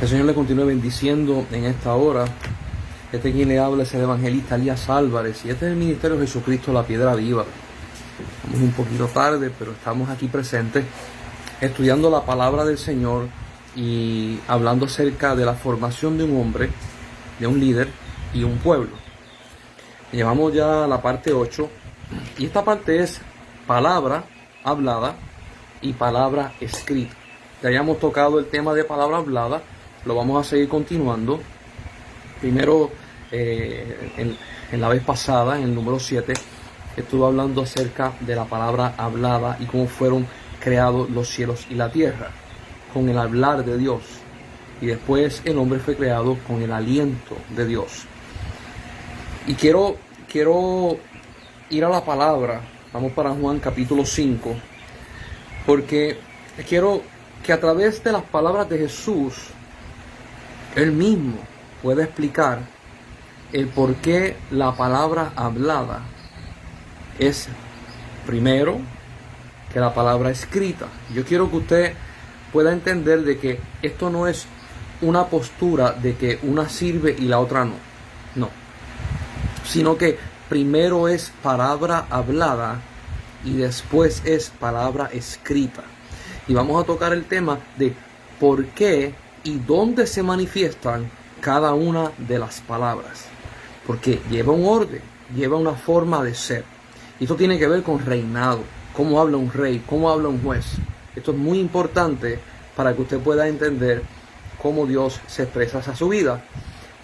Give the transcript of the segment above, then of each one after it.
El Señor le continúe bendiciendo en esta hora. Quien le habla es el evangelista Elías Álvarez y este es el Ministerio Jesucristo, la Piedra Viva. Estamos un poquito tarde, pero estamos aquí presentes estudiando la palabra del Señor y hablando acerca de la formación de un hombre, de un líder y un pueblo. Llevamos ya la parte 8 y esta parte es palabra hablada y palabra escrita. Ya hayamos tocado el tema de palabra hablada, lo vamos a seguir continuando. Primero, en la vez pasada, en el número 7, estuve hablando acerca de la palabra hablada y cómo fueron creados los cielos y la tierra, con el hablar de Dios. Y después el hombre fue creado con el aliento de Dios. Y quiero ir a la palabra. Vamos para Juan capítulo 5, porque quiero que a través de las palabras de Jesús, Él mismo puede explicar el por qué la palabra hablada es primero que la palabra escrita. Yo quiero que usted pueda entender de que esto no es una postura de que una sirve y la otra no. No. Sino que primero es palabra hablada y después es palabra escrita. Y vamos a tocar el tema de por qué y dónde se manifiestan cada una de las palabras. Porque lleva un orden, lleva una forma de ser. Y esto tiene que ver con reinado, cómo habla un rey, cómo habla un juez. Esto es muy importante para que usted pueda entender cómo Dios se expresa hacia su vida.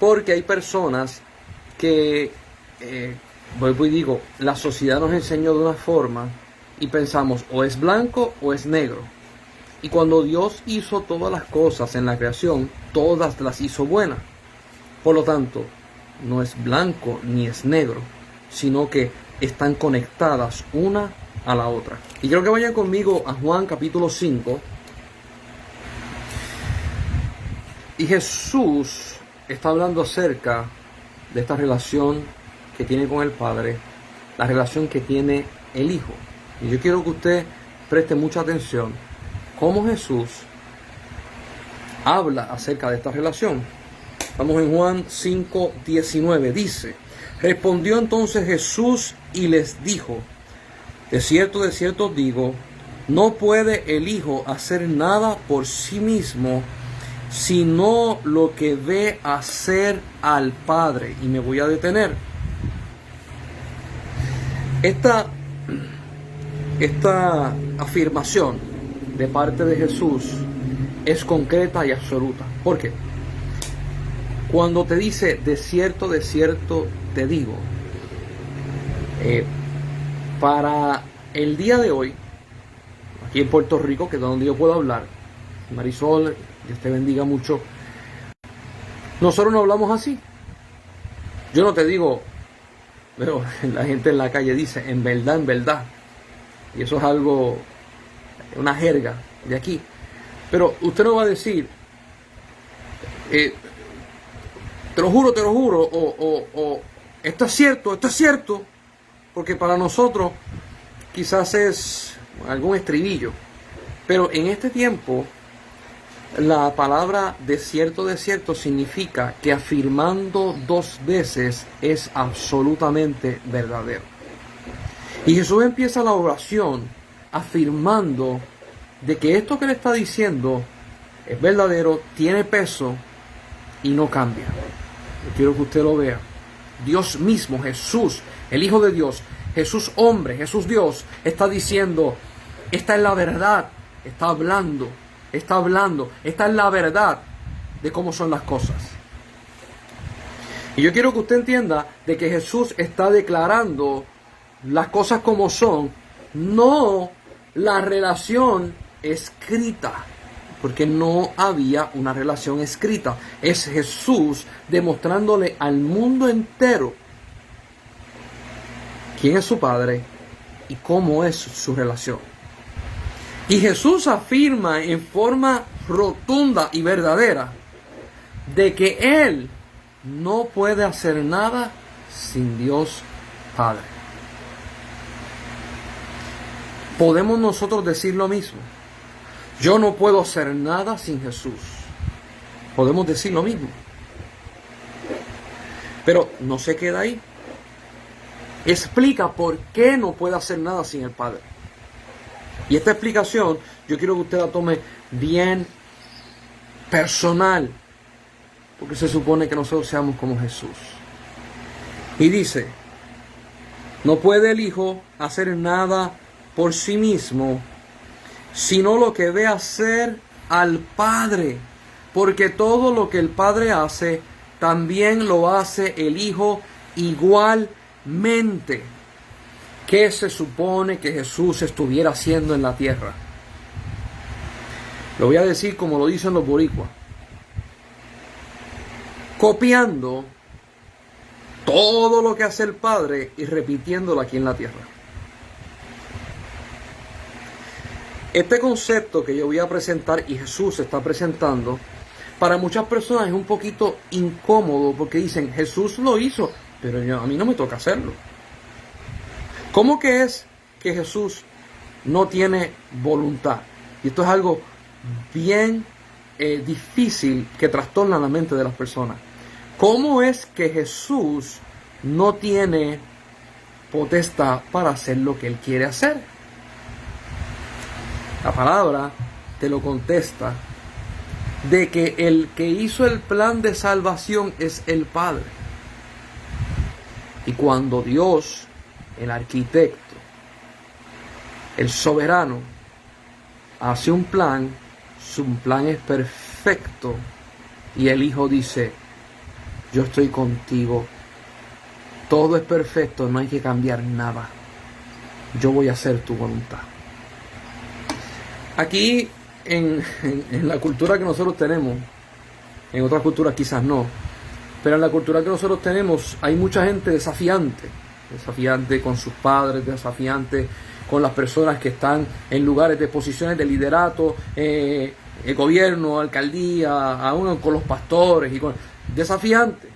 Porque hay personas que, vuelvo y digo, la sociedad nos enseñó de una forma y pensamos o es blanco o es negro. Y cuando Dios hizo todas las cosas en la creación, todas las hizo buenas. Por lo tanto, no es blanco ni es negro, sino que están conectadas una a la otra. Y quiero que vayan conmigo a Juan capítulo 5. Y Jesús está hablando acerca de esta relación que tiene con el Padre, la relación que tiene el Hijo. Y yo quiero que usted preste mucha atención cómo Jesús habla acerca de esta relación. Estamos en Juan 5:19. Dice: respondió entonces Jesús y les dijo: de cierto os digo, no puede el Hijo hacer nada por sí mismo, sino lo que ve hacer al Padre. Y me voy a detener. Esta afirmación de parte de Jesús es concreta y absoluta. ¿Por qué? Cuando te dice de cierto te digo, para el día de hoy, aquí en Puerto Rico, que es donde yo puedo hablar, Marisol, Dios te bendiga mucho, nosotros no hablamos así. Yo no te digo, pero la gente en la calle dice en verdad, y eso es algo, una jerga de aquí. Pero usted no va a decir, te lo juro, o esto es cierto, porque para nosotros quizás es algún estribillo. Pero en este tiempo, la palabra de cierto significa que afirmando dos veces es absolutamente verdadero. Y Jesús empieza la oración afirmando de que esto que le está diciendo es verdadero, tiene peso y no cambia. Yo quiero que usted lo vea. Dios mismo, Jesús, el Hijo de Dios, Jesús hombre, Jesús Dios, está diciendo, esta es la verdad, está hablando, esta es la verdad de cómo son las cosas. Y yo quiero que usted entienda de que Jesús está declarando las cosas como son, no la relación escrita, porque no había una relación escrita. Es Jesús demostrándole al mundo entero quién es su Padre y cómo es su relación. Y Jesús afirma en forma rotunda y verdadera de que Él no puede hacer nada sin Dios Padre. Podemos nosotros decir lo mismo. Yo no puedo hacer nada sin Jesús. Podemos decir lo mismo. Pero no se queda ahí. Explica por qué no puede hacer nada sin el Padre. Y esta explicación yo quiero que usted la tome bien personal, porque se supone que nosotros seamos como Jesús. Y dice, no puede el Hijo hacer nada por sí mismo, sino lo que ve hacer al Padre, porque todo lo que el Padre hace, también lo hace el Hijo igualmente. ¿Qué se supone que Jesús estuviera haciendo en la tierra? Lo voy a decir como lo dicen los boricuas. Copiando todo lo que hace el Padre y repitiéndolo aquí en la tierra. Este concepto que yo voy a presentar y Jesús está presentando, para muchas personas es un poquito incómodo porque dicen, Jesús lo hizo, pero a mí no me toca hacerlo. ¿Cómo que es que Jesús no tiene voluntad? Y esto es algo bien difícil que trastorna la mente de las personas. ¿Cómo es que Jesús no tiene potestad para hacer lo que Él quiere hacer? La palabra te lo contesta de que el que hizo el plan de salvación es el Padre. Y cuando Dios, el arquitecto, el soberano, hace un plan, su plan es perfecto y el Hijo dice, yo estoy contigo, todo es perfecto, no hay que cambiar nada, yo voy a hacer tu voluntad. Aquí en la cultura que nosotros tenemos, en otras culturas quizás no, pero en la cultura que nosotros tenemos hay mucha gente desafiante con sus padres, desafiante con las personas que están en lugares de posiciones de liderato, el gobierno, alcaldía, aún con los pastores, desafiante.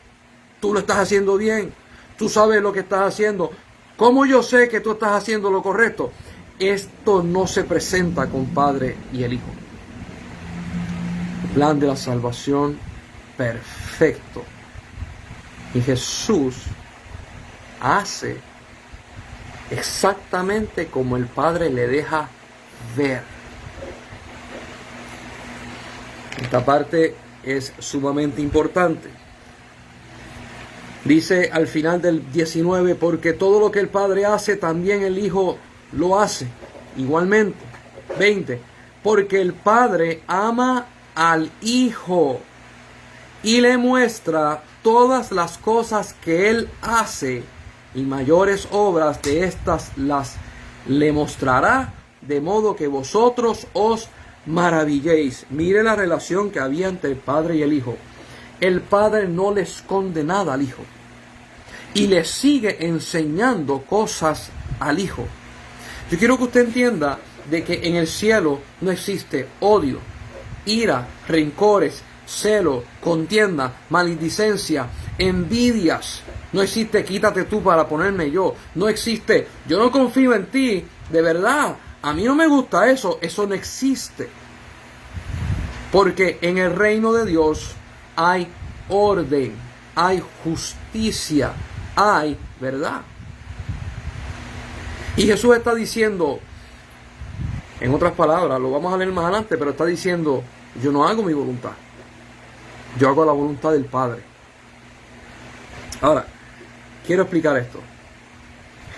Tú lo estás haciendo bien, tú sabes lo que estás haciendo. ¿Cómo yo sé que tú estás haciendo lo correcto? Esto no se presenta con Padre y el Hijo. El plan de la salvación perfecto. Y Jesús hace exactamente como el Padre le deja ver. Esta parte es sumamente importante. Dice al final del 19, porque todo lo que el Padre hace, también el Hijo lo hace igualmente. 20, porque el Padre ama al Hijo y le muestra todas las cosas que Él hace, y mayores obras de estas las le mostrará, de modo que vosotros os maravilléis. Mire la relación que había entre el Padre y el Hijo. El Padre no le esconde nada al Hijo y le sigue enseñando cosas al Hijo. Yo quiero que usted entienda de que en el cielo no existe odio, ira, rencores, celo, contienda, maledicencia, envidias. No existe quítate tú para ponerme yo. No existe yo no confío en ti, de verdad. A mí no me gusta eso. Eso no existe. Porque en el reino de Dios hay orden, hay justicia, hay verdad. Y Jesús está diciendo, en otras palabras, lo vamos a leer más adelante, pero está diciendo, yo no hago mi voluntad. Yo hago la voluntad del Padre. Ahora, quiero explicar esto.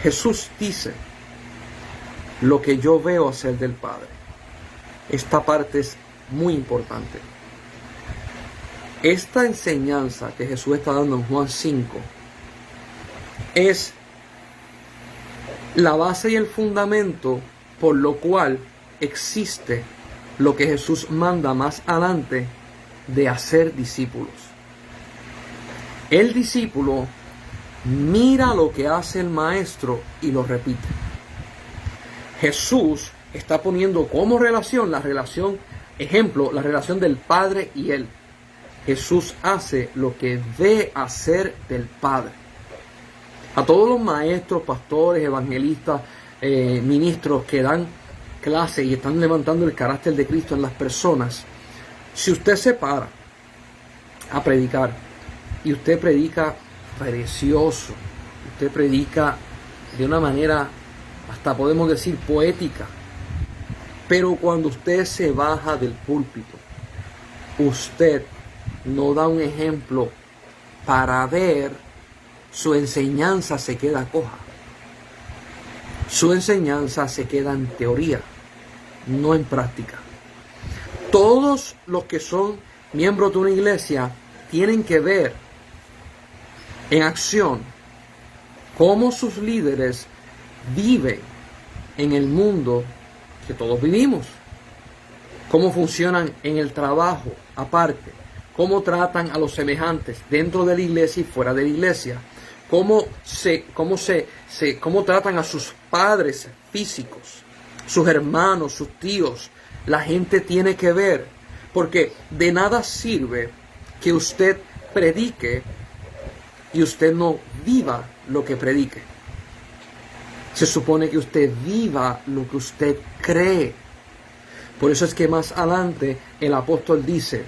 Jesús dice lo que yo veo hacer del Padre. Esta parte es muy importante. Esta enseñanza que Jesús está dando en Juan 5 es la base y el fundamento por lo cual existe lo que Jesús manda más adelante de hacer discípulos. El discípulo mira lo que hace el maestro y lo repite. Jesús está poniendo como relación la relación, ejemplo, la relación del Padre y Él. Jesús hace lo que ve hacer del Padre. A todos los maestros, pastores, evangelistas, ministros que dan clase y están levantando el carácter de Cristo en las personas, si usted se para a predicar. Y usted predica precioso. Usted predica de una manera, hasta podemos decir, poética. Pero cuando usted se baja del púlpito, usted no da un ejemplo para ver, su enseñanza se queda coja. Su enseñanza se queda en teoría, no en práctica. Todos los que son miembros de una iglesia tienen que ver en acción cómo sus líderes viven en el mundo que todos vivimos, cómo funcionan en el trabajo aparte, cómo tratan a los semejantes dentro de la iglesia y fuera de la iglesia, cómo tratan a sus padres físicos, sus hermanos, sus tíos. La gente tiene que ver, porque de nada sirve que usted predique y usted no viva lo que predique. Se supone que usted viva lo que usted cree. Por eso es que más adelante el apóstol dice: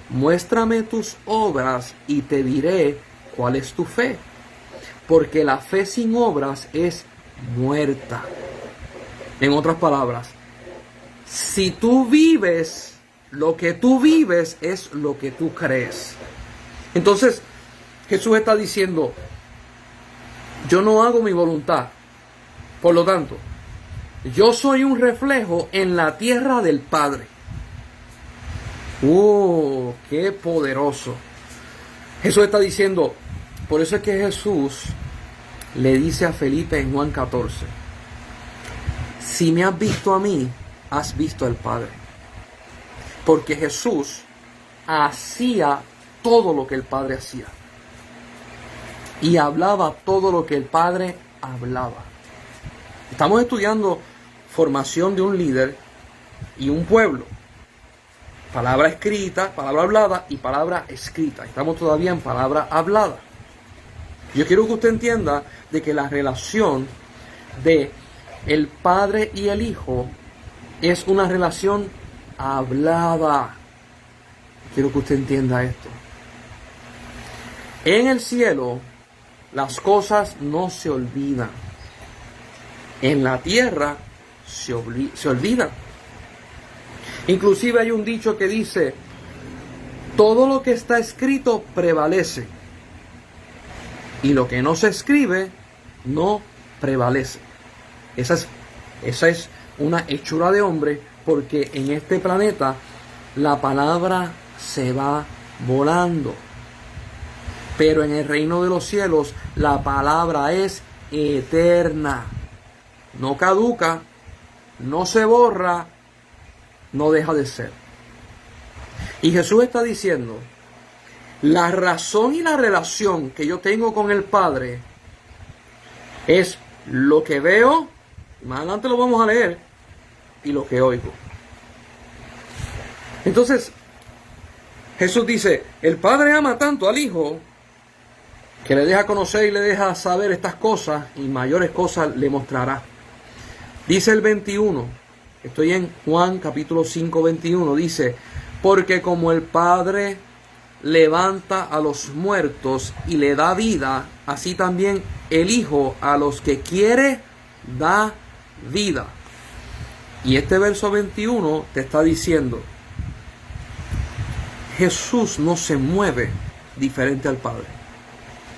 muéstrame tus obras y te diré cuál es tu fe. Porque la fe sin obras es muerta. En otras palabras, si tú vives, lo que tú vives es lo que tú crees. Entonces, Jesús está diciendo: yo no hago mi voluntad. Por lo tanto, yo soy un reflejo en la tierra del Padre. ¡Qué poderoso! Jesús está diciendo, por eso es que Jesús le dice a Felipe en Juan 14, si me has visto a mí, has visto al Padre. Porque Jesús hacía todo lo que el Padre hacía. Y hablaba todo lo que el Padre hablaba. Estamos estudiando formación de un líder y un pueblo. Palabra escrita, palabra hablada y palabra escrita. Estamos todavía en palabra hablada. Yo quiero que usted entienda de que la relación de el Padre y el Hijo es una relación hablada. Quiero que usted entienda esto. En el cielo, las cosas no se olvidan. En la tierra se olvidan. Inclusive hay un dicho que dice: todo lo que está escrito prevalece, y lo que no se escribe no prevalece. Esa es una hechura de hombre, porque en este planeta la palabra se va volando. Pero en el reino de los cielos la palabra es eterna. No caduca, no se borra, no deja de ser. Y Jesús está diciendo: la razón y la relación que yo tengo con el Padre es lo que veo, más adelante lo vamos a leer, y lo que oigo. Entonces, Jesús dice: el Padre ama tanto al Hijo que le deja conocer y le deja saber estas cosas, y mayores cosas le mostrará. Dice el 21, estoy en Juan capítulo 5, 21, dice: porque como el Padre levanta a los muertos y le da vida, así también el Hijo a los que quiere da vida. Y este verso 21 te está diciendo: Jesús no se mueve diferente al Padre.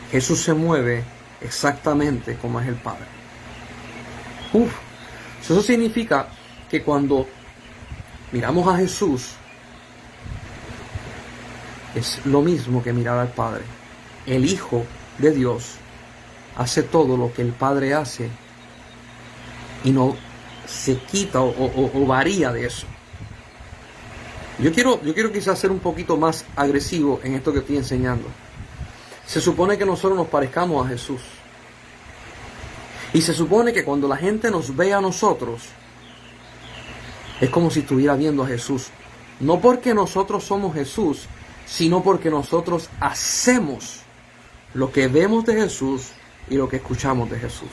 Jesús se mueve exactamente como es el Padre. Eso significa que cuando miramos a Jesús, es lo mismo que mirar al Padre. El Hijo de Dios hace todo lo que el Padre hace y no se quita o varía de eso. Yo quiero quizás ser un poquito más agresivo en esto que estoy enseñando. Se supone que nosotros nos parezcamos a Jesús. Y se supone que cuando la gente nos ve a nosotros, es como si estuviera viendo a Jesús. No porque nosotros somos Jesús, sino porque nosotros hacemos lo que vemos de Jesús y lo que escuchamos de Jesús.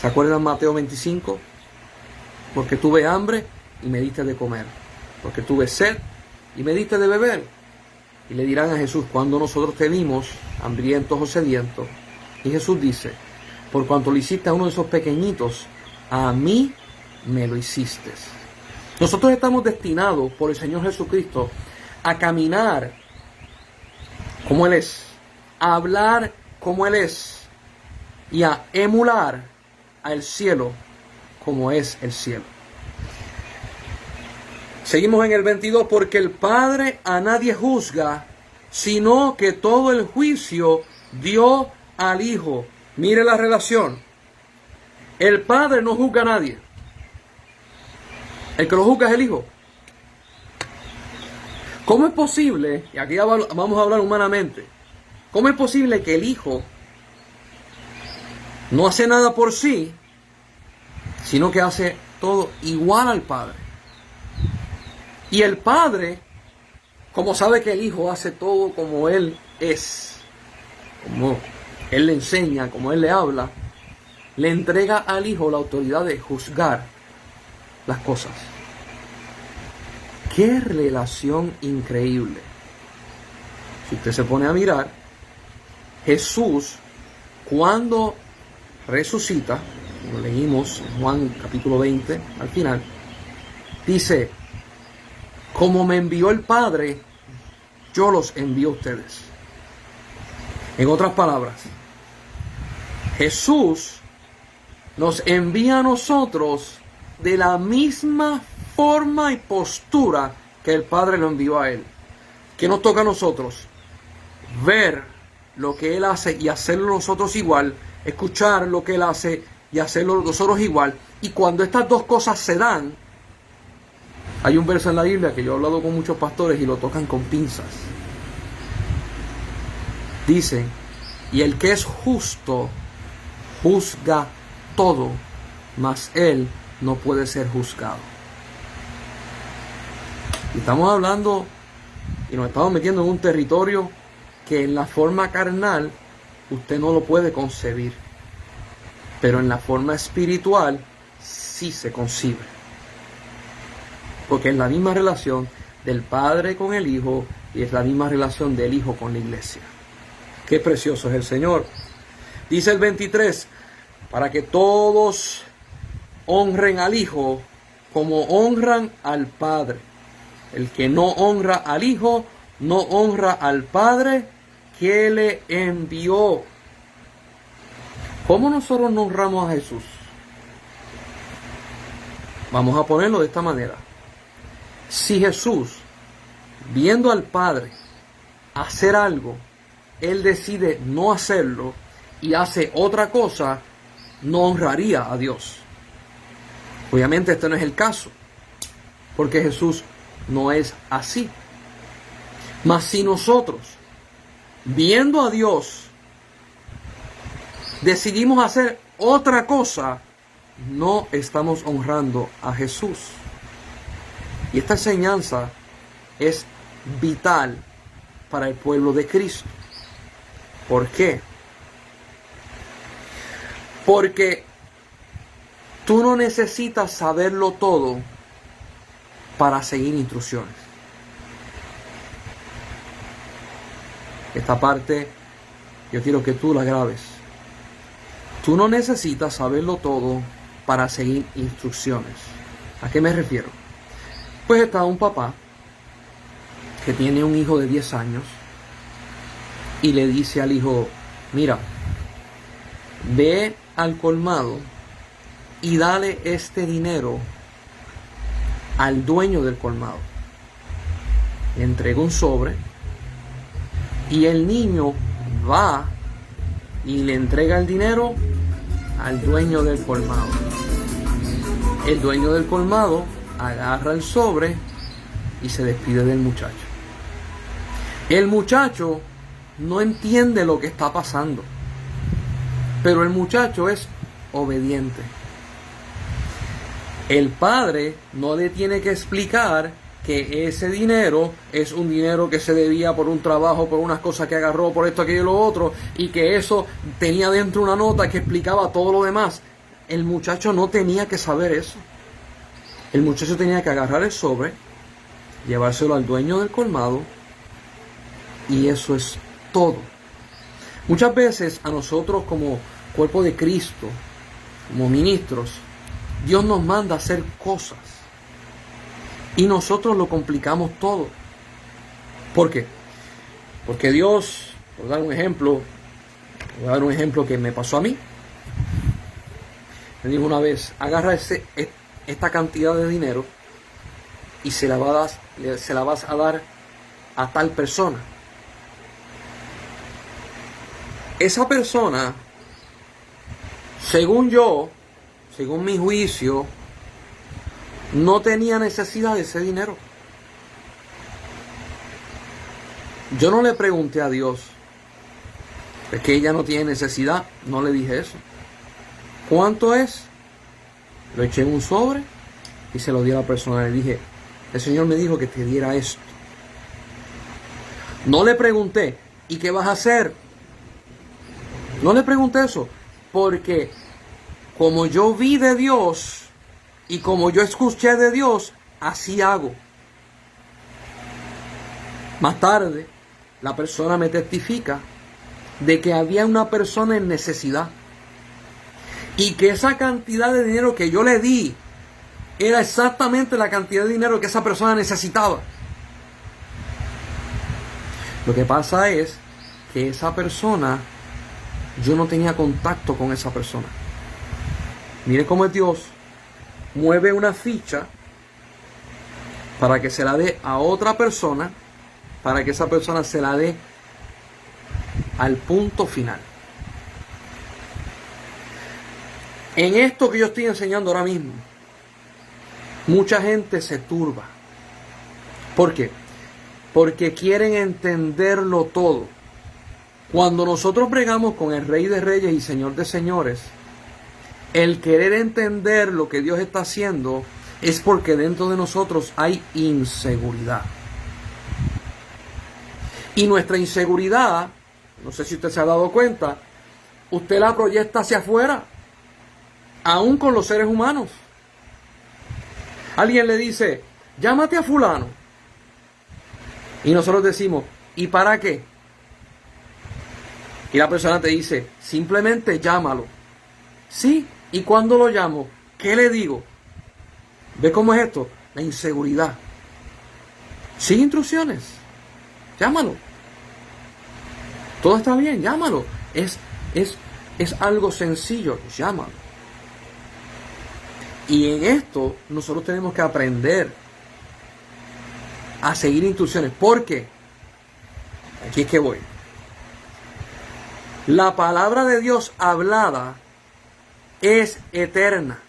¿Se acuerdan Mateo 25? Porque tuve hambre y me diste de comer. Porque tuve sed y me diste de beber. y le dirán a Jesús: cuando nosotros te vimos hambrientos o sedientos. Y Jesús dice: por cuanto lo hiciste a uno de esos pequeñitos, a mí me lo hiciste. Nosotros estamos destinados por el Señor Jesucristo a caminar como Él es, a hablar como Él es y a emular al cielo como es el cielo. Seguimos en el 22, porque el Padre a nadie juzga, sino que todo el juicio dio al Hijo. Mire la relación. El Padre no juzga a nadie. El que lo juzga es el Hijo. ¿Cómo es posible, y aquí vamos a hablar humanamente, cómo es posible que el Hijo no hace nada por sí, sino que hace todo igual al Padre? Y el Padre, como sabe que el Hijo hace todo como Él es, como Él le enseña, como Él le habla, le entrega al Hijo la autoridad de juzgar las cosas. ¡Qué relación increíble! Si usted se pone a mirar, Jesús, cuando resucita, como leímos en Juan capítulo 20, al final, dice: como me envió el Padre, yo los envío a ustedes. En otras palabras, Jesús nos envía a nosotros de la misma forma y postura que el Padre lo envió a Él. ¿Qué nos toca a nosotros? Ver lo que Él hace y hacerlo nosotros igual, escuchar lo que Él hace y hacerlo nosotros igual. Y cuando estas dos cosas se dan, hay un verso en la Biblia que yo he hablado con muchos pastores y lo tocan con pinzas. Dicen: y el que es justo juzga todo, mas él no puede ser juzgado. Y estamos hablando y nos estamos metiendo en un territorio que en la forma carnal usted no lo puede concebir, pero en la forma espiritual sí se concibe, porque es la misma relación del Padre con el Hijo y es la misma relación del Hijo con la iglesia. Qué precioso es el Señor. Dice el 23: para que todos honren al Hijo como honran al Padre. El que no honra al Hijo, no honra al Padre que le envió. ¿Cómo nosotros no honramos a Jesús? Vamos a ponerlo de esta manera. Si Jesús, viendo al Padre hacer algo, Él decide no hacerlo y hace otra cosa, no honraría a Dios. Obviamente este no es el caso, porque Jesús no es así. Mas si nosotros, viendo a Dios, decidimos hacer otra cosa, no estamos honrando a Jesús. Y esta enseñanza es vital para el pueblo de Cristo. ¿Por qué? Porque tú no necesitas saberlo todo para seguir instrucciones. Esta parte yo quiero que tú la grabes. Tú no necesitas saberlo todo para seguir instrucciones. ¿A qué me refiero? Pues está un papá que tiene un hijo de 10 años y le dice al hijo: mira, ve al colmado y dale este dinero al dueño del colmado. Le entrega un sobre y el niño va y le entrega el dinero al dueño del colmado. El dueño del colmado agarra el sobre y se despide del muchacho. El muchacho no entiende lo que está pasando, pero el muchacho es obediente. El padre no le tiene que explicar que ese dinero es un dinero que se debía por un trabajo, por unas cosas que agarró, por esto, aquello y lo otro, y que eso tenía dentro una nota que explicaba todo lo demás. El muchacho no tenía que saber eso. El muchacho tenía que agarrar el sobre, llevárselo al dueño del colmado Y eso es todo. Muchas veces a nosotros como cuerpo de Cristo, como ministros, Dios nos manda a hacer cosas y nosotros lo complicamos todo. ¿Por qué? Porque Dios, por dar un ejemplo, voy a dar un ejemplo que me pasó a mí. Me dijo una vez, agarra esta cantidad de dinero y se la vas a dar a tal persona. Esa persona, según yo, según mi juicio, no tenía necesidad de ese dinero. Yo no le pregunté a Dios, es que ella no tiene necesidad, no le dije eso. ¿Cuánto es? Lo eché en un sobre y se lo di a la persona. Le dije, el Señor me dijo que te diera esto. No le pregunté, ¿y qué vas a hacer? No le pregunté eso, porque como yo vi de Dios y como yo escuché de Dios, así hago. Más tarde, la persona me testifica de que había una persona en necesidad y que esa cantidad de dinero que yo le di era exactamente la cantidad de dinero que esa persona necesitaba. Lo que pasa es que esa persona, yo no tenía contacto con esa persona. Mire cómo es Dios. Mueve una ficha para que se la dé a otra persona, para que esa persona se la dé al punto final. En esto que yo estoy enseñando ahora mismo, mucha gente se turba. ¿Por qué? Porque quieren entenderlo todo. Cuando nosotros bregamos con el Rey de Reyes y Señor de Señores, el querer entender lo que Dios está haciendo es porque dentro de nosotros hay inseguridad. Y nuestra inseguridad, no sé si usted se ha dado cuenta, usted la proyecta hacia afuera, aún con los seres humanos. Alguien le dice, llámate a fulano. Y nosotros decimos, ¿y para qué? Y la persona te dice, simplemente llámalo. Sí, ¿y cuándo lo llamo? ¿Qué le digo? ¿Ve cómo es esto? La inseguridad. Sigue instrucciones. Llámalo. Todo está bien, llámalo. Es algo sencillo, llámalo. Y en esto nosotros tenemos que aprender a seguir instrucciones. ¿Por qué? Aquí es que voy. La palabra de Dios hablada es eterna.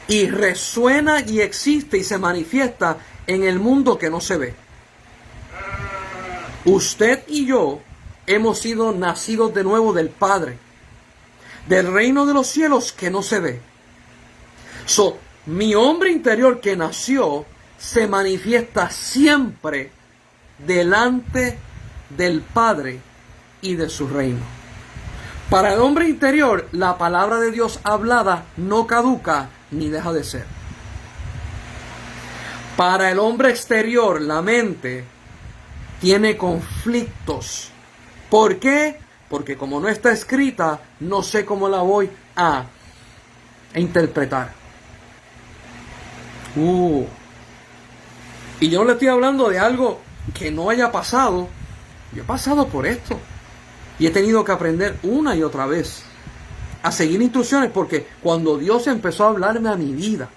Y resuena y existe y se manifiesta en el mundo que no se ve. Usted y yo hemos sido nacidos de nuevo del Padre, del reino de los cielos que no se ve. Mi hombre interior que nació se manifiesta siempre delante del Padre y de su reino. Para el hombre interior, la palabra de Dios hablada no caduca ni deja de ser. Para el hombre exterior, la mente tiene conflictos. ¿Por qué? Porque como no está escrita, no sé cómo la voy a interpretar. Y yo no le estoy hablando de algo que no haya pasado. Yo he pasado por esto. Y he tenido que aprender una y otra vez a seguir instrucciones, porque cuando Dios empezó a hablarme a mi vida,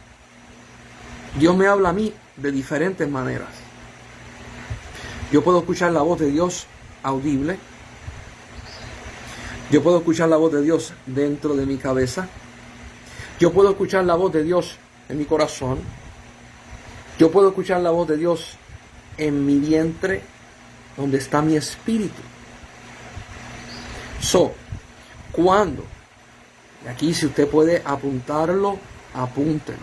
Dios me habla a mí de diferentes maneras. Yo puedo escuchar la voz de Dios audible. Yo puedo escuchar la voz de Dios dentro de mi cabeza. Yo puedo escuchar la voz de Dios en mi corazón. Yo puedo escuchar la voz de Dios en mi vientre, donde está mi espíritu. Cuando, y aquí si usted puede apuntarlo, apúntelo.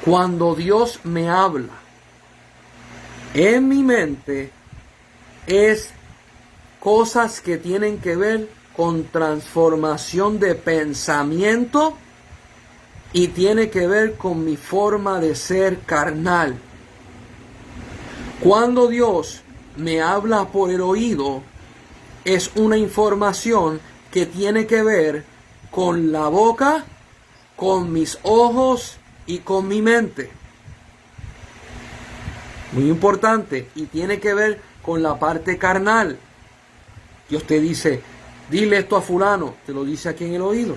Cuando Dios me habla en mi mente, es cosas que tienen que ver con transformación de pensamiento y tiene que ver con mi forma de ser carnal. Cuando Dios me habla por el oído, es una información que tiene que ver con la boca, con mis ojos y con mi mente. Muy importante, y tiene que ver con la parte carnal. Dios te dice, dile esto a fulano, te lo dice aquí en el oído.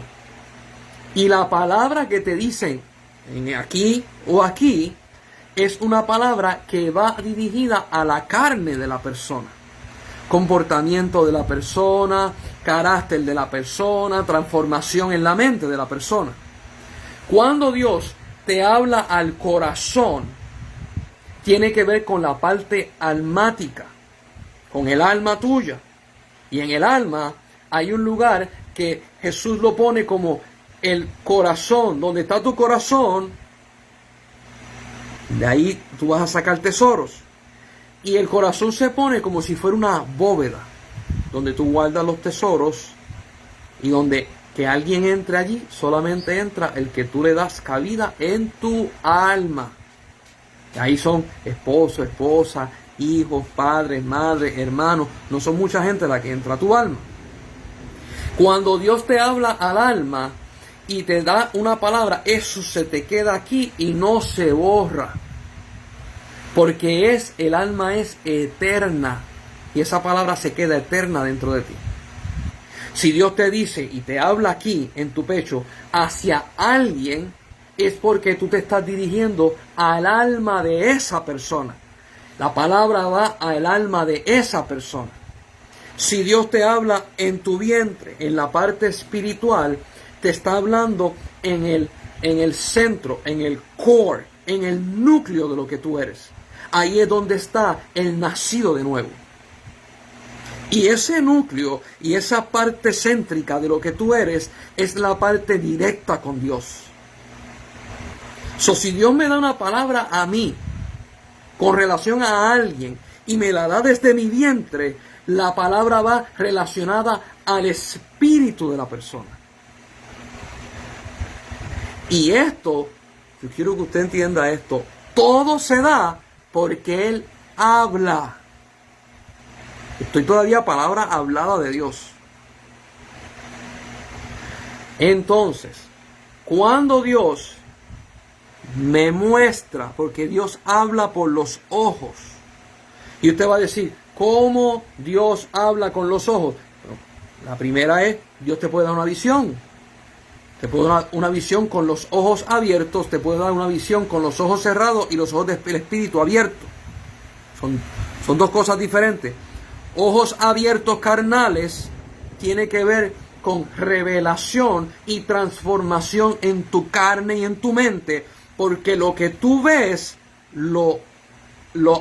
Y la palabra que te dicen en aquí o aquí es una palabra que va dirigida a la carne de la persona. Comportamiento de la persona, carácter de la persona, transformación en la mente de la persona. Cuando Dios te habla al corazón, tiene que ver con la parte almática, con el alma tuya. Y en el alma hay un lugar que Jesús lo pone como el corazón. Donde está tu corazón, de ahí tú vas a sacar tesoros. Y el corazón se pone como si fuera una bóveda, donde tú guardas los tesoros, y donde que alguien entre allí, solamente entra el que tú le das cabida en tu alma. Y ahí son esposo, esposa, hijos, padres, madres, hermanos. No son mucha gente la que entra a tu alma. Cuando Dios te habla al alma y te da una palabra, eso se te queda aquí y no se borra. Porque el alma es eterna. Y esa palabra se queda eterna dentro de ti. Si Dios te dice y te habla aquí en tu pecho hacia alguien, es porque tú te estás dirigiendo al alma de esa persona. La palabra va al alma de esa persona. Si Dios te habla en tu vientre, en la parte espiritual, te está hablando en el centro, en el core, en el núcleo de lo que tú eres. Ahí es donde está el nacido de nuevo. Y ese núcleo y esa parte céntrica de lo que tú eres es la parte directa con Dios. Si Dios me da una palabra a mí con relación a alguien y me la da desde mi vientre, la palabra va relacionada al espíritu de la persona. Y esto, yo quiero que usted entienda esto, todo se da porque Él habla. Estoy todavía palabra hablada de Dios. Entonces, cuando Dios me muestra, porque Dios habla por los ojos, y usted va a decir, ¿cómo Dios habla con los ojos? Bueno, la primera es, Dios te puede dar una visión. Te puede dar una visión con los ojos abiertos, te puede dar una visión con los ojos cerrados y los ojos del espíritu abiertos. Son dos cosas diferentes. Ojos abiertos carnales tiene que ver con revelación y transformación en tu carne y en tu mente, porque lo que tú ves lo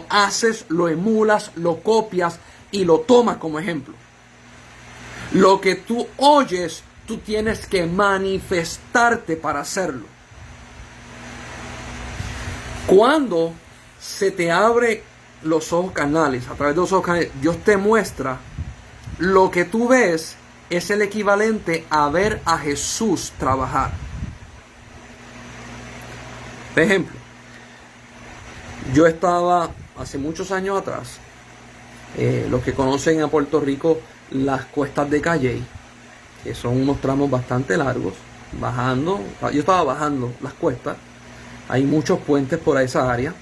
haces, lo emulas, lo copias y lo tomas como ejemplo. Lo que tú oyes, tú tienes que manifestarte para hacerlo. Cuando se te abre los ojos carnales, a través de los ojos carnales, Dios te muestra, lo que tú ves es el equivalente a ver a Jesús trabajar. Por ejemplo, yo estaba hace muchos años atrás, los que conocen a Puerto Rico, las cuestas de Calley, que son unos tramos bastante largos, bajando, yo estaba bajando las cuestas, hay muchos puentes por esa área.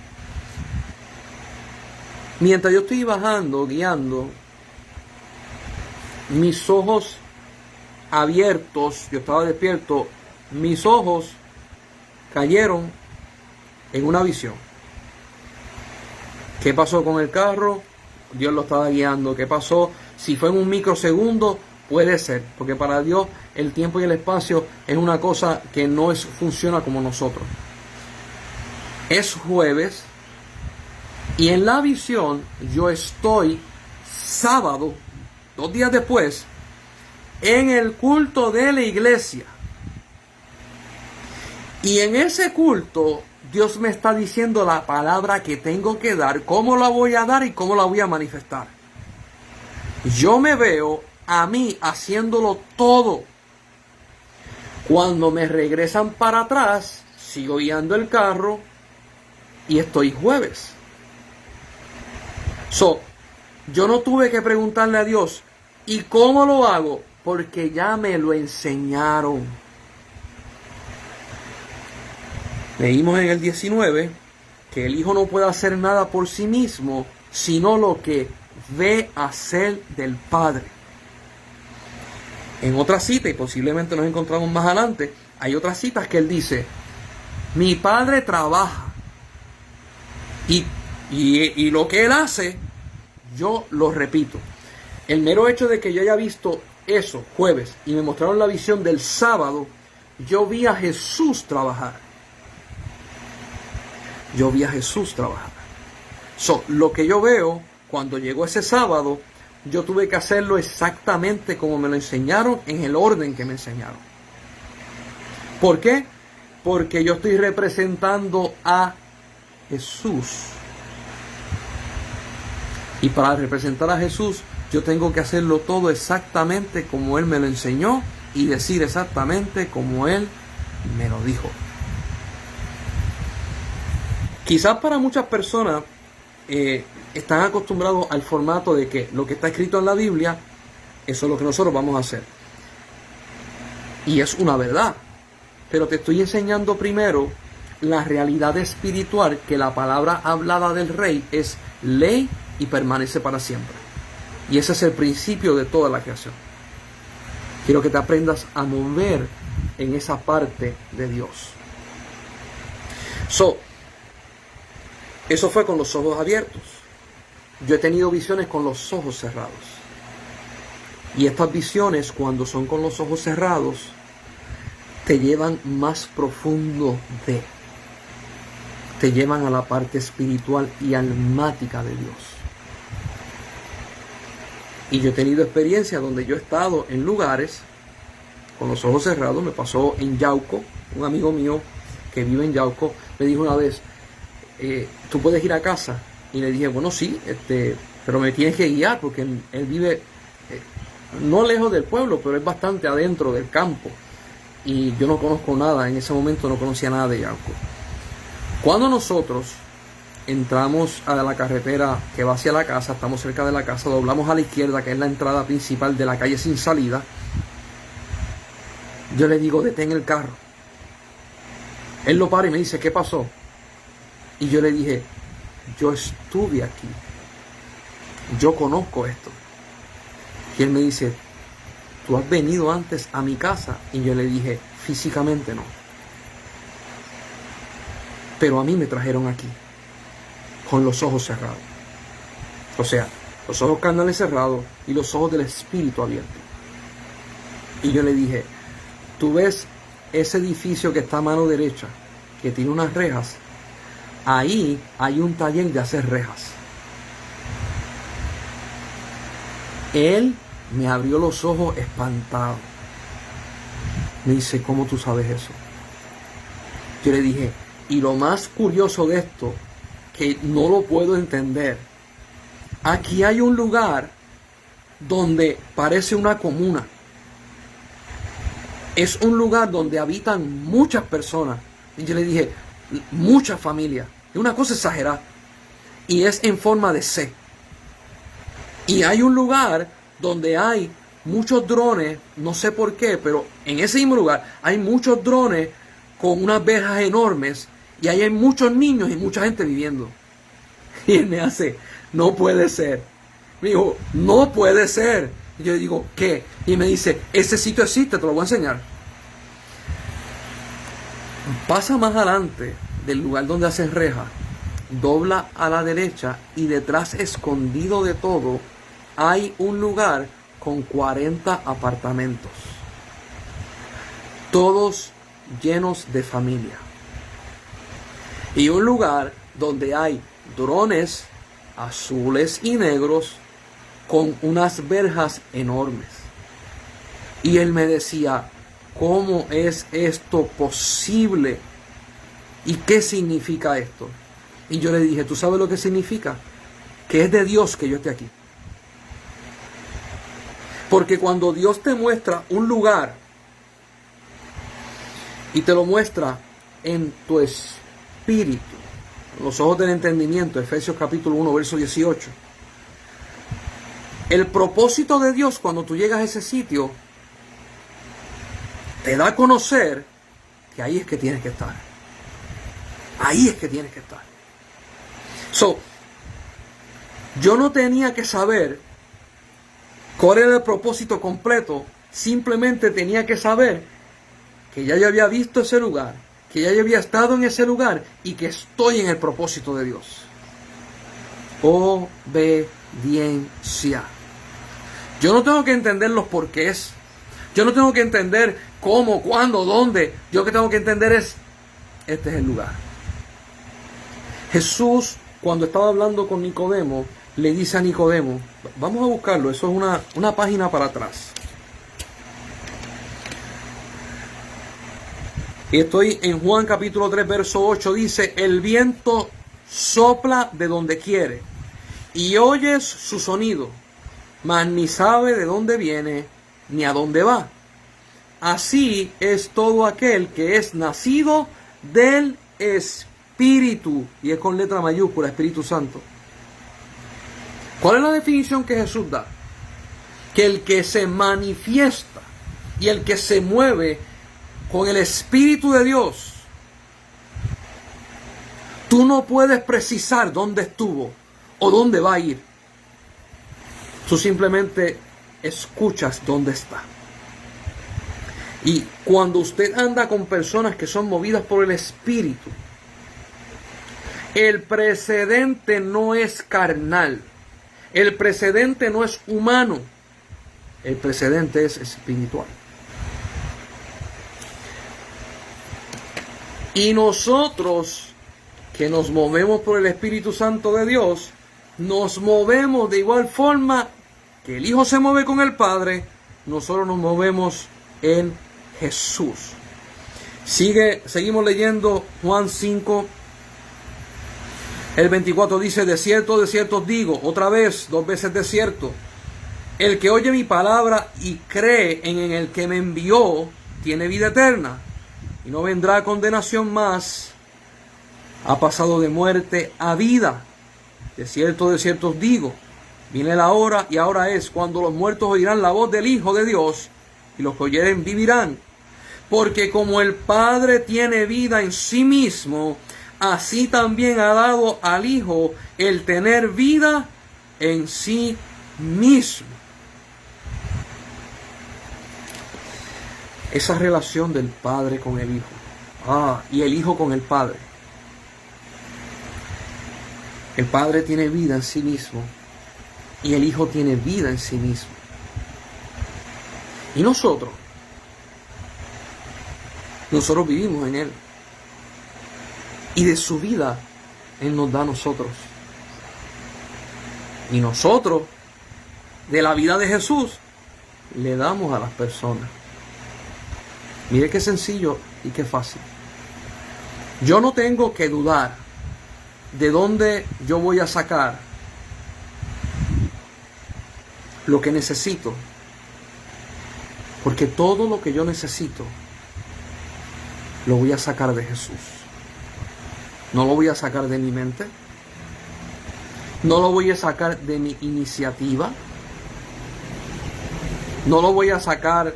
Mientras yo estoy bajando, guiando, mis ojos abiertos, yo estaba despierto, mis ojos cayeron en una visión. ¿Qué pasó con el carro? Dios lo estaba guiando. ¿Qué pasó? Si fue en un microsegundo, puede ser, porque para Dios el tiempo y el espacio es una cosa que no funciona como nosotros. Es jueves y en la visión yo estoy sábado, 2 días después, en el culto de la iglesia. Y en ese culto Dios me está diciendo la palabra que tengo que dar, cómo la voy a dar y cómo la voy a manifestar. Yo me veo a mí haciéndolo todo. Cuando me regresan para atrás, sigo guiando el carro y estoy jueves. Yo no tuve que preguntarle a Dios, ¿y cómo lo hago? Porque ya me lo enseñaron. Leímos en el 19 que el Hijo no puede hacer nada por sí mismo, sino lo que ve hacer del Padre. En otra cita, y posiblemente nos encontramos más adelante, hay otras citas que él dice, mi Padre trabaja y lo que él hace, yo lo repito. El mero hecho de que yo haya visto eso jueves y me mostraron la visión del sábado, yo vi a Jesús trabajar. Yo vi a Jesús trabajar. Lo que yo veo, cuando llegó ese sábado, yo tuve que hacerlo exactamente como me lo enseñaron, en el orden que me enseñaron. ¿Por qué? Porque yo estoy representando a Jesús. Y para representar a Jesús, yo tengo que hacerlo todo exactamente como Él me lo enseñó y decir exactamente como Él me lo dijo. Quizás para muchas personas están acostumbrados al formato de que lo que está escrito en la Biblia, eso es lo que nosotros vamos a hacer. Y es una verdad. Pero te estoy enseñando primero la realidad espiritual, que la palabra hablada del Rey es ley y permanece para siempre. Y ese es el principio de toda la creación. Quiero que te aprendas a mover en esa parte de Dios. Eso fue con los ojos abiertos. Yo he tenido visiones con los ojos cerrados. Y estas visiones, cuando son con los ojos cerrados, te llevan más profundo te llevan a la parte espiritual y almática de Dios. Y yo he tenido experiencias donde yo he estado en lugares con los ojos cerrados. Me pasó en Yauco. Un amigo mío que vive en Yauco me dijo una vez, ¿tú puedes ir a casa? Y le dije, bueno, sí, pero me tienes que guiar porque él vive no lejos del pueblo, pero es bastante adentro del campo. Y yo no conozco nada, en ese momento no conocía nada de Yauco. Cuando nosotros entramos a la carretera que va hacia la casa, estamos cerca de la casa, doblamos a la izquierda, que es la entrada principal de la calle sin salida, yo le digo, detén el carro. Él lo para y me dice, ¿qué pasó? Y yo le dije, yo estuve aquí, yo conozco esto. Y él me dice, ¿tú has venido antes a mi casa? Y yo le dije, físicamente no. Pero a mí me trajeron aquí, con los ojos cerrados. O sea, los ojos carnales cerrados y los ojos del espíritu abiertos. Y yo le dije, ¿tú ves ese edificio que está a mano derecha, que tiene unas rejas? Ahí hay un taller de hacer rejas. Él me abrió los ojos espantado. Me dice, ¿cómo tú sabes eso? Yo le dije, y lo más curioso de esto, que no lo puedo entender, aquí hay un lugar donde parece una comuna. Es un lugar donde habitan muchas personas. Y yo le dije, muchas familias. Es una cosa exagerada. Y es en forma de C. Y hay un lugar donde hay muchos drones, no sé por qué, pero en ese mismo lugar hay muchos drones con unas verjas enormes y ahí hay muchos niños y mucha gente viviendo. Y él me hace, no puede ser. Me dijo, no puede ser. Y yo le digo, ¿qué? Y me dice, ese sitio existe, te lo voy a enseñar. Pasa más adelante del lugar donde hacen reja, dobla a la derecha y detrás, escondido de todo, hay un lugar con 40 apartamentos. Todos llenos de familia. Y un lugar donde hay drones azules y negros con unas verjas enormes. Y él me decía, ¿cómo es esto posible? ¿Y qué significa esto? Y yo le dije, ¿tú sabes lo que significa? Que es de Dios que yo esté aquí. Porque cuando Dios te muestra un lugar y te lo muestra en tu espíritu, los ojos del entendimiento, Efesios capítulo 1, verso 18, El propósito de Dios cuando tú llegas a ese sitio te da a conocer que ahí es que tienes que estar. Ahí es que tienes que estar. Yo no tenía que saber cuál era el propósito completo. Simplemente tenía que saber que ya yo había visto ese lugar, que ya yo había estado en ese lugar y que estoy en el propósito de Dios. Obediencia. Yo no tengo que entender los porqués. Yo no tengo que entender cómo, cuándo, dónde. Yo lo que tengo que entender es, este es el lugar. Jesús, cuando estaba hablando con Nicodemo, le dice a Nicodemo, vamos a buscarlo, eso es una página para atrás. Y estoy en Juan capítulo 3, verso 8, dice, el viento sopla de donde quiere, y oyes su sonido, mas ni sabe de dónde viene, ni a dónde va. Así es todo aquel que es nacido del Espíritu, y es con letra mayúscula, Espíritu Santo. ¿Cuál es la definición que Jesús da? Que el que se manifiesta y el que se mueve con el Espíritu de Dios, tú no puedes precisar dónde estuvo o dónde va a ir. Tú simplemente escuchas dónde está. Y cuando usted anda con personas que son movidas por el Espíritu, el precedente no es carnal. El precedente no es humano. El precedente es espiritual. Y nosotros que nos movemos por el Espíritu Santo de Dios, nos movemos de igual forma que el Hijo se mueve con el Padre, nosotros nos movemos en Jesús. Seguimos leyendo Juan 5. El 24 dice, de cierto os digo, otra vez, 2 veces de cierto, el que oye mi palabra y cree en el que me envió, tiene vida eterna, y no vendrá a condenación más, ha pasado de muerte a vida. De cierto os digo, viene la hora y ahora es, cuando los muertos oirán la voz del Hijo de Dios, y los que oyeren vivirán. Porque como el Padre tiene vida en sí mismo, así también ha dado al Hijo el tener vida en sí mismo. Esa relación del Padre con el Hijo. Y el Hijo con el Padre. El Padre tiene vida en sí mismo. Y el Hijo tiene vida en sí mismo. Y nosotros vivimos en Él. Y de su vida Él nos da a nosotros. Y nosotros, de la vida de Jesús, le damos a las personas. Mire qué sencillo y qué fácil. Yo no tengo que dudar de dónde yo voy a sacar lo que necesito. Porque todo lo que yo necesito lo voy a sacar de Jesús. No lo voy a sacar de mi mente. No lo voy a sacar de mi iniciativa. No lo voy a sacar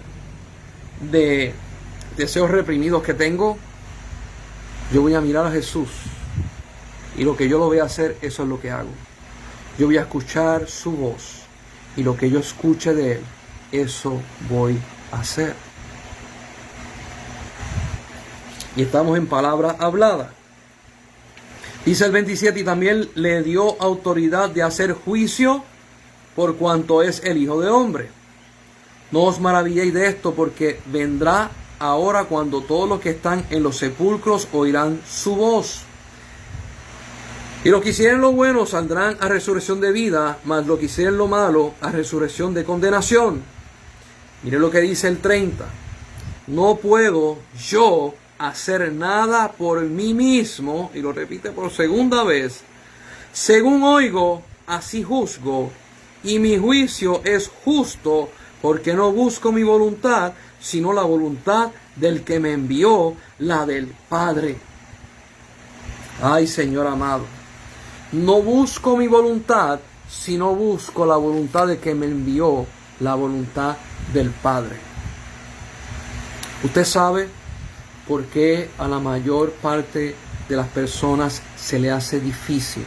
de deseos reprimidos que tengo. Yo voy a mirar a Jesús. Y lo que yo lo voy a hacer, eso es lo que hago. Yo voy a escuchar su voz. Y lo que yo escuche de Él, eso voy a hacer. Y estamos en palabra hablada. Dice el 27, y también le dio autoridad de hacer juicio por cuanto es el Hijo de Hombre. No os maravilléis de esto, porque vendrá ahora cuando todos los que están en los sepulcros oirán su voz. Y los que hicieren lo bueno saldrán a resurrección de vida, mas los que hicieren lo malo a resurrección de condenación. Mire lo que dice el 30. No puedo yo hacer nada por mí mismo, y lo repite por segunda vez. Según oigo, así juzgo, y mi juicio es justo, porque no busco mi voluntad, sino la voluntad del que me envió, la del Padre. Ay, Señor amado, no busco mi voluntad, si no busco la voluntad de que me envió, la voluntad del Padre. Usted sabe por qué a la mayor parte de las personas se le hace difícil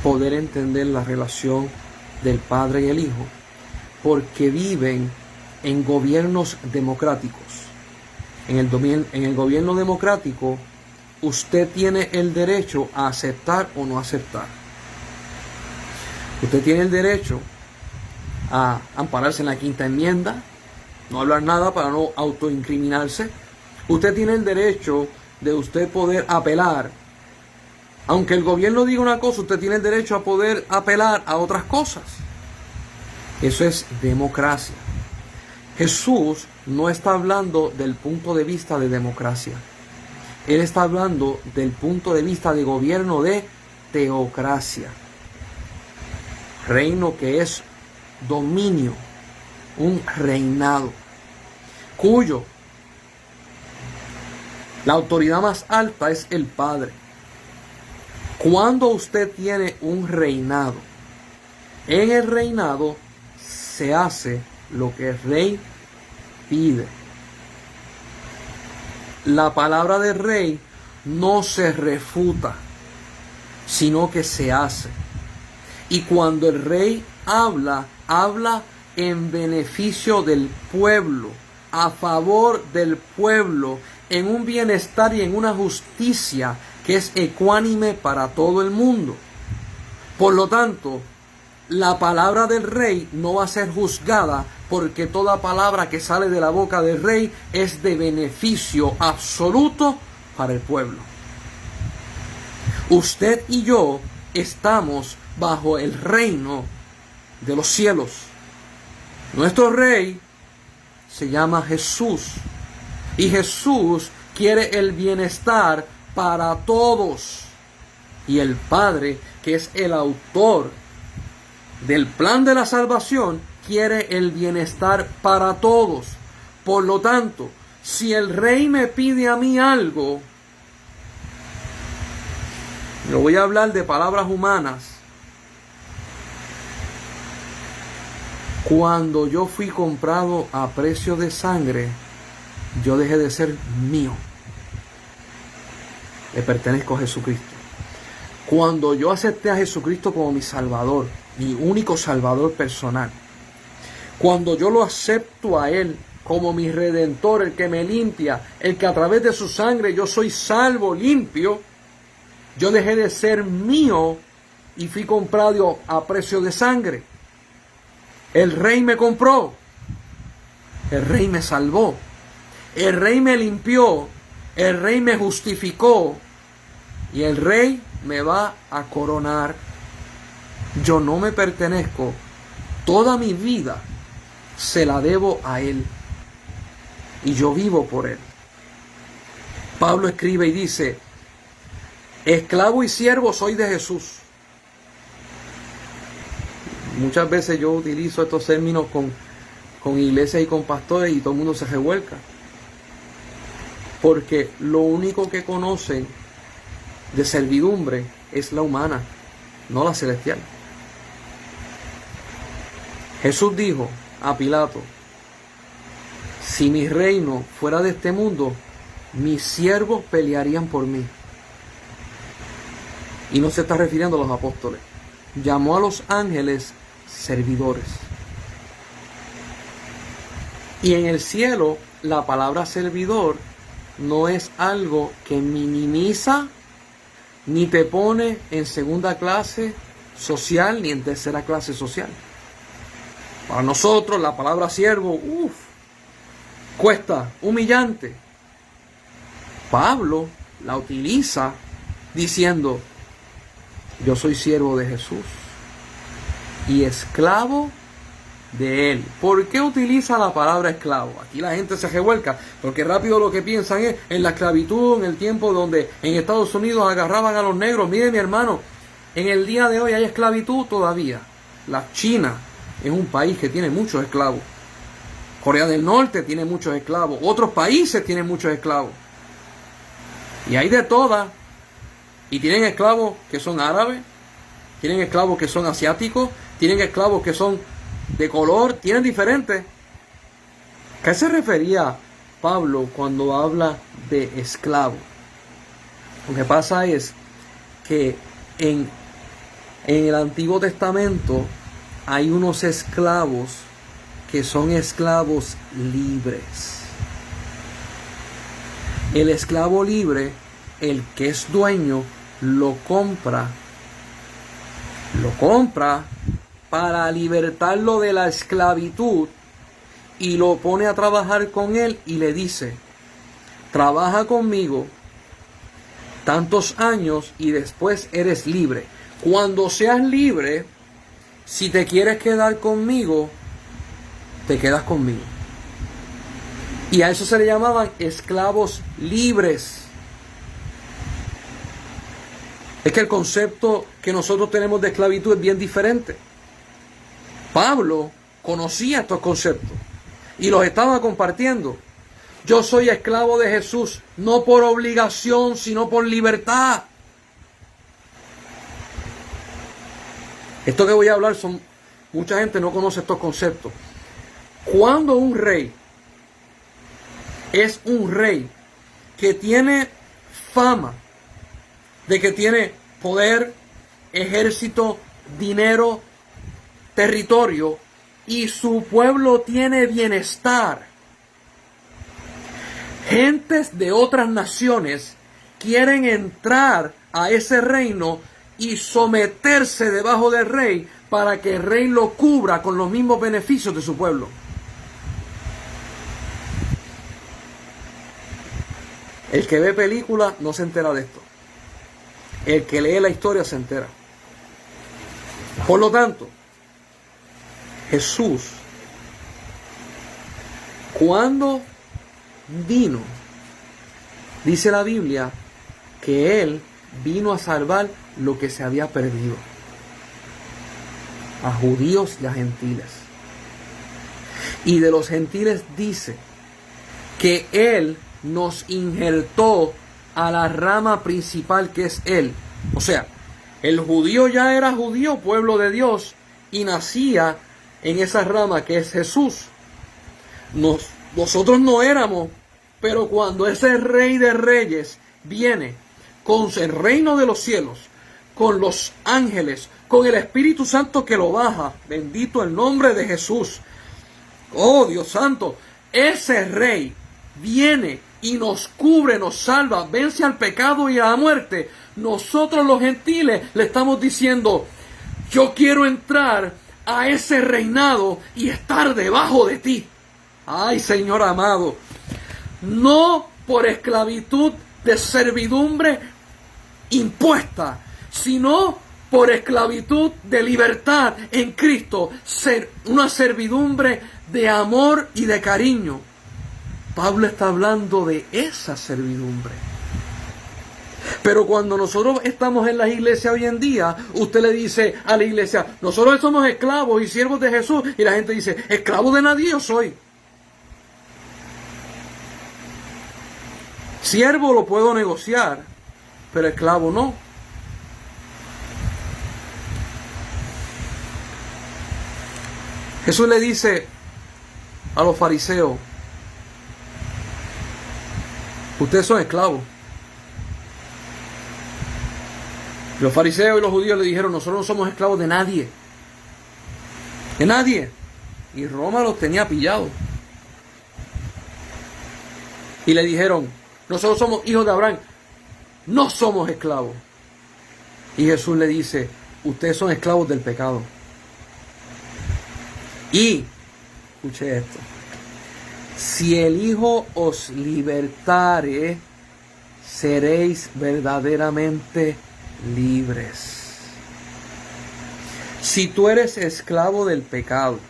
poder entender la relación del Padre y el Hijo, porque viven en gobiernos democráticos. En el gobierno democrático, usted tiene el derecho a aceptar o no aceptar. Usted tiene el derecho a ampararse en la quinta enmienda, no hablar nada para no autoincriminarse. Usted tiene el derecho de usted poder apelar. Aunque el gobierno diga una cosa, usted tiene el derecho a poder apelar a otras cosas. Eso es democracia. Jesús no está hablando del punto de vista de democracia. Él está hablando del punto de vista de gobierno de teocracia. Reino que es dominio, un reinado, cuyo la autoridad más alta es el Padre. Cuando usted tiene un reinado, en el reinado se hace lo que el rey pide. La palabra del rey no se refuta, sino que se hace. Y cuando el rey habla, habla en beneficio del pueblo, a favor del pueblo, en un bienestar y en una justicia que es ecuánime para todo el mundo. Por lo tanto, la palabra del rey no va a ser juzgada, porque toda palabra que sale de la boca del rey es de beneficio absoluto para el pueblo. Usted y yo estamos bajo el reino de los cielos. Nuestro rey se llama Jesús, y Jesús quiere el bienestar para todos. Y el Padre, que es el autor del plan de la salvación, quiere el bienestar para todos. Por lo tanto, si el rey me pide a mí algo, no voy a hablar de palabras humanas. Cuando yo fui comprado a precio de sangre, yo dejé de ser mío. Le pertenezco a Jesucristo. Cuando yo acepté a Jesucristo como mi Salvador, mi único Salvador personal, cuando yo lo acepto a Él como mi Redentor, el que me limpia, el que a través de su sangre yo soy salvo, limpio, yo dejé de ser mío y fui comprado a precio de sangre. El Rey me compró, el Rey me salvó, el Rey me limpió, el Rey me justificó y el Rey me va a coronar. Yo no me pertenezco, toda mi vida se la debo a Él y yo vivo por Él. Pablo escribe y dice: esclavo y siervo soy de Jesús. Muchas veces yo utilizo estos términos con iglesias y con pastores y todo el mundo se revuelca, porque lo único que conocen de servidumbre es la humana, no la celestial. Jesús dijo a Pilato: si mi reino fuera de este mundo, mis siervos pelearían por mí. Y no se está refiriendo a los apóstoles. Llamó a los ángeles servidores. Y en el cielo, la palabra servidor no es algo que minimiza ni te pone en segunda clase social ni en tercera clase social. Para nosotros la palabra siervo, cuesta, humillante. Pablo la utiliza diciendo: yo soy siervo de Jesús y esclavo de Él. ¿Por qué utiliza la palabra esclavo? Aquí la gente se revuelca, porque rápido lo que piensan es en la esclavitud, en el tiempo donde en Estados Unidos agarraban a los negros. Mire, mi hermano, en el día de hoy hay esclavitud todavía. La China es un país que tiene muchos esclavos. Corea del Norte tiene muchos esclavos. Otros países tienen muchos esclavos. Y hay de todas. Y tienen esclavos que son árabes, tienen esclavos que son asiáticos, tienen esclavos que son de color, tienen diferentes. ¿Qué se refería Pablo cuando habla de esclavo? Lo que pasa es que en el Antiguo Testamento hay unos esclavos que son esclavos libres. El esclavo libre, el que es dueño, lo compra para libertarlo de la esclavitud y lo pone a trabajar con él y le dice: trabaja conmigo tantos años y después eres libre. Cuando seas libre, si te quieres quedar conmigo, te quedas conmigo. Y a eso se le llamaban esclavos libres. Es que el concepto que nosotros tenemos de esclavitud es bien diferente. Pablo conocía estos conceptos y los estaba compartiendo. Yo soy esclavo de Jesús, no por obligación, sino por libertad. Esto que voy a hablar mucha gente no conoce estos conceptos. Cuando un rey es un rey que tiene fama de que tiene poder, ejército, dinero, territorio, y su pueblo tiene bienestar, gentes de otras naciones quieren entrar a ese reino y someterse debajo del rey para que el rey lo cubra con los mismos beneficios de su pueblo. El que ve películas no se entera de esto. El que lee la historia se entera. Por lo tanto, Jesús, cuando vino, dice la Biblia que Él vino a salvar lo que se había perdido, a judíos y a gentiles. Y de los gentiles dice que Él nos injertó a la rama principal que es Él. O sea, el judío ya era judío, pueblo de Dios, y nacía en esa rama que es Jesús. Nosotros no éramos, pero cuando ese Rey de Reyes viene con el reino de los cielos, con los ángeles, con el Espíritu Santo que lo baja, bendito el nombre de Jesús. Oh Dios santo, ese Rey viene y nos cubre, nos salva, vence al pecado y a la muerte. Nosotros los gentiles le estamos diciendo: yo quiero entrar a ese reinado y estar debajo de ti. Ay, Señor amado, no por esclavitud de servidumbre impuesta, sino por esclavitud de libertad en Cristo, una servidumbre de amor y de cariño. Pablo está hablando de esa servidumbre. Pero cuando nosotros estamos en las iglesias hoy en día, usted le dice a la iglesia: nosotros somos esclavos y siervos de Jesús, y la gente dice: esclavo de nadie yo soy. Siervo lo puedo negociar, pero esclavo no. Jesús le dice a los fariseos: ustedes son esclavos. Los fariseos y los judíos le dijeron: nosotros no somos esclavos de nadie. De nadie. Y Roma los tenía pillados. Y le dijeron: nosotros somos hijos de Abraham. No somos esclavos. Y Jesús le dice: ustedes son esclavos del pecado. Y, escuche esto: si el Hijo os libertare, seréis verdaderamente libres. Si tú eres esclavo del pecado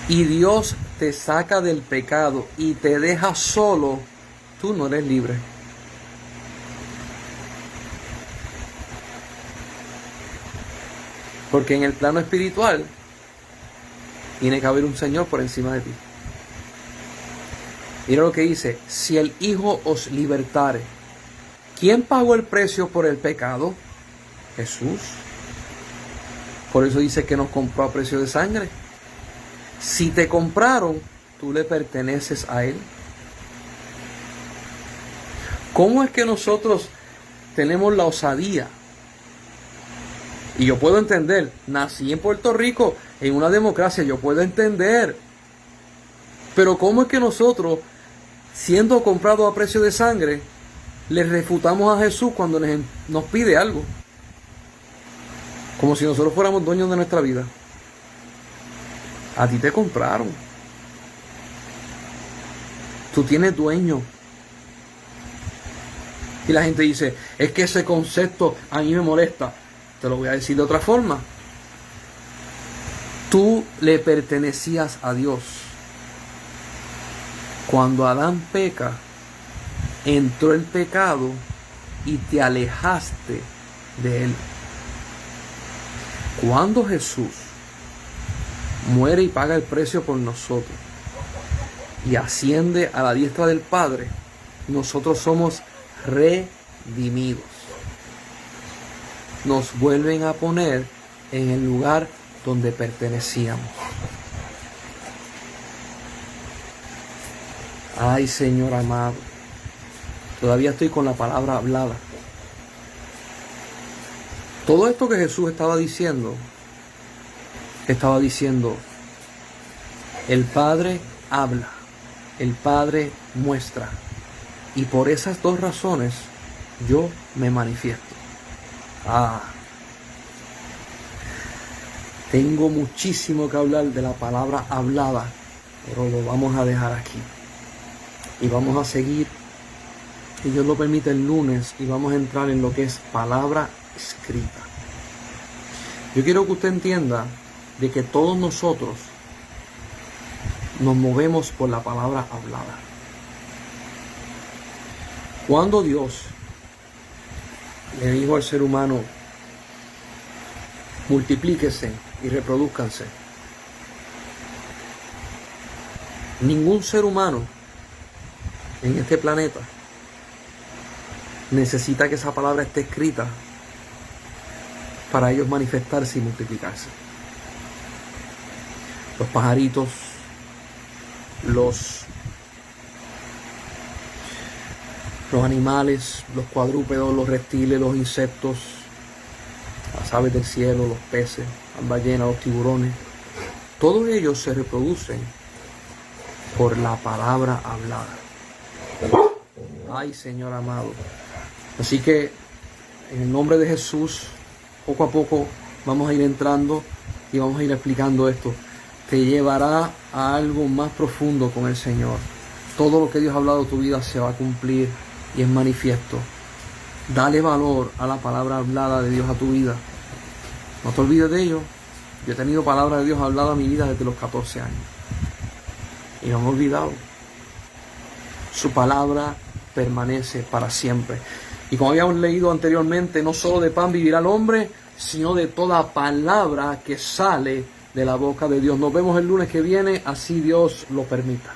y Dios te saca del pecado y te deja solo, tú no eres libre. Porque en el plano espiritual tiene que haber un Señor por encima de ti. Mira lo que dice: si el Hijo os libertare. ¿Quién pagó el precio por el pecado? Jesús. Por eso dice que nos compró a precio de sangre. Si te compraron, tú le perteneces a Él. ¿Cómo es que nosotros tenemos la osadía? Y yo puedo entender, nací en Puerto Rico, en una democracia, yo puedo entender. Pero ¿cómo es que nosotros, siendo comprados a precio de sangre, le refutamos a Jesús cuando nos pide algo? Como si nosotros fuéramos dueños de nuestra vida. A ti te compraron. Tú tienes dueño. Y la gente dice, es que ese concepto a mí me molesta. Te lo voy a decir de otra forma. Tú le pertenecías a Dios. Cuando Adán peca, entró el pecado y te alejaste de Él. Cuando Jesús muere y paga el precio por nosotros y asciende a la diestra del Padre, nosotros somos redimidos. Nos vuelven a poner en el lugar donde pertenecíamos. Ay, Señor amado, todavía estoy con la palabra hablada. Todo esto que Jesús estaba diciendo, el Padre habla, el Padre muestra, y por esas dos razones yo me manifiesto. Tengo muchísimo que hablar de la palabra hablada, pero lo vamos a dejar aquí. Y vamos a seguir, si Dios lo permite, el lunes, y vamos a entrar en lo que es palabra escrita. Yo quiero que usted entienda de que todos nosotros nos movemos por la palabra hablada. Cuando Dios le dijo al ser humano, multiplíquese y reproduzcanse, ningún ser humano en este planeta necesita que esa palabra esté escrita para ellos manifestarse y multiplicarse. Los pajaritos, los animales, los cuadrúpedos, los reptiles, los insectos, las aves del cielo, los peces, las ballenas, los tiburones, todos ellos se reproducen por la palabra hablada. Ay, Señor amado. Así que en el nombre de Jesús, poco a poco vamos a ir entrando y vamos a ir explicando esto. Te llevará a algo más profundo con el Señor. Todo lo que Dios ha hablado de tu vida se va a cumplir y es manifiesto. Dale valor a la palabra hablada de Dios a tu vida. No te olvides de ello. Yo he tenido palabra de Dios hablada a mi vida desde los 14 años. Y no me he olvidado. Su palabra permanece para siempre. Y como habíamos leído anteriormente, no solo de pan vivirá el hombre, sino de toda palabra que sale de la boca de Dios. Nos vemos el lunes que viene, así Dios lo permita.